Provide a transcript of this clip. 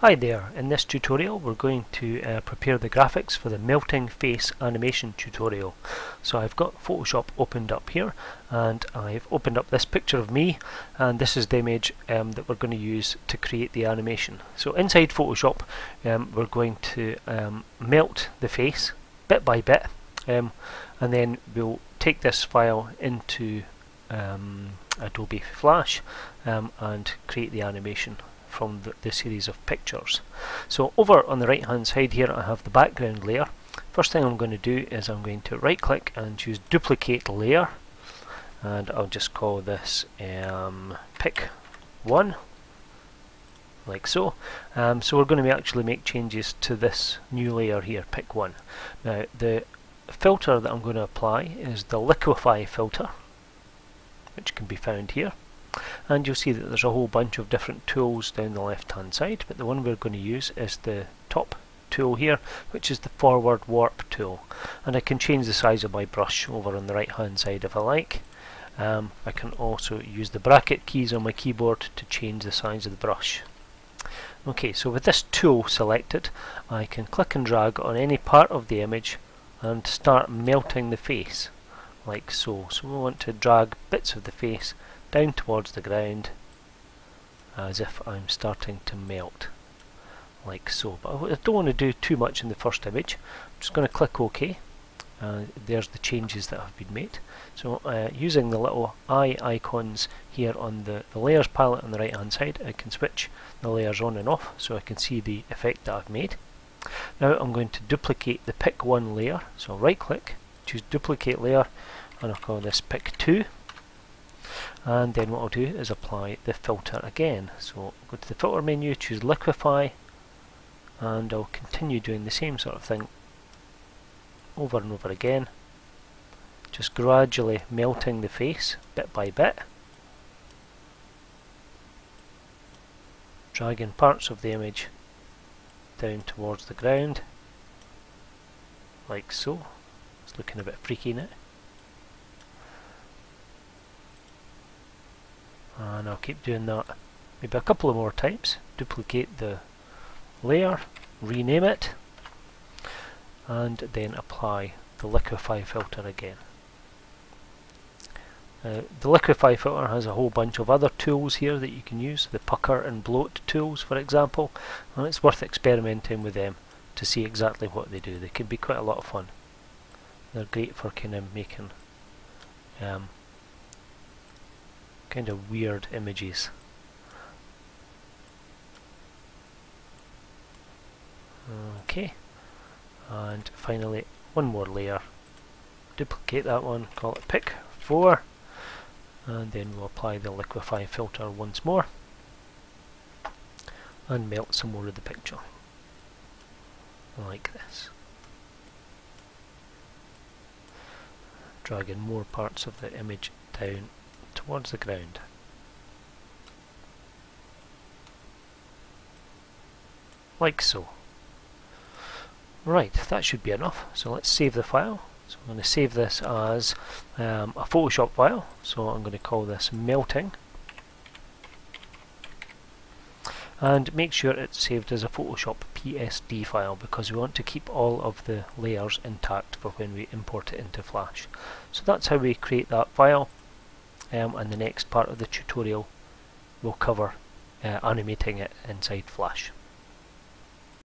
Hi there, in this tutorial we're going to prepare the graphics for the melting face animation tutorial. So I've got Photoshop opened up here and I've opened up this picture of me, and this is the image that we're going to use to create the animation. So inside Photoshop we're going to melt the face bit by bit, and then we'll take this file into Adobe Flash and create the animation from the series of pictures. So over on the right hand side here I have the background layer. First thing I'm going to do is I'm going to right click and choose duplicate layer, and I'll just call this pick 1, like so. So we're going to actually make changes to this new layer here, pick 1. Now the filter that I'm going to apply is the Liquify Filter, which can be found here. And you'll see that there's a whole bunch of different tools down the left hand side, but the one we're going to use is the top tool here, which is the forward warp tool. And I can change the size of my brush over on the right hand side if I like. I can also use the bracket keys on my keyboard to change the size of the brush. Okay, so with this tool selected, I can click and drag on any part of the image and start melting the face, like so. So we want to drag bits of the face down towards the ground as if I'm starting to melt, like so. But I don't want to do too much in the first image. I'm just going to click OK. There's the changes that have been made. So using the little eye icons here on the layers palette on the right hand side, I can switch the layers on and off so I can see the effect that I've made. Now I'm going to duplicate the pick 1 layer. So right click, choose duplicate layer, and I'll call this pick 2. And then what I'll do is apply the filter again. So go to the filter menu, choose Liquify, and I'll continue doing the same sort of thing over and over again, just gradually melting the face bit by bit, dragging parts of the image down towards the ground, like so. It's looking a bit freaky now. And I'll keep doing that maybe a couple of more times. Duplicate the layer, rename it, and then apply the Liquify filter again. The Liquify filter has a whole bunch of other tools here that you can use, the pucker and bloat tools for example, and it's worth experimenting with them to see exactly what they do. They can be quite a lot of fun. They're great for kind of making kind of weird images. Okay, and finally one more layer, duplicate that one, call it pick 4, and then we'll apply the Liquify filter once more and melt some more of the picture like this, dragging more parts of the image down towards the ground. Like so. Right, that should be enough. So let's save the file. So I'm going to save this as a Photoshop file. So I'm going to call this melting. And make sure it's saved as a Photoshop PSD file because we want to keep all of the layers intact for when we import it into Flash. So that's how we create that file. And the next part of the tutorial will cover animating it inside Flash.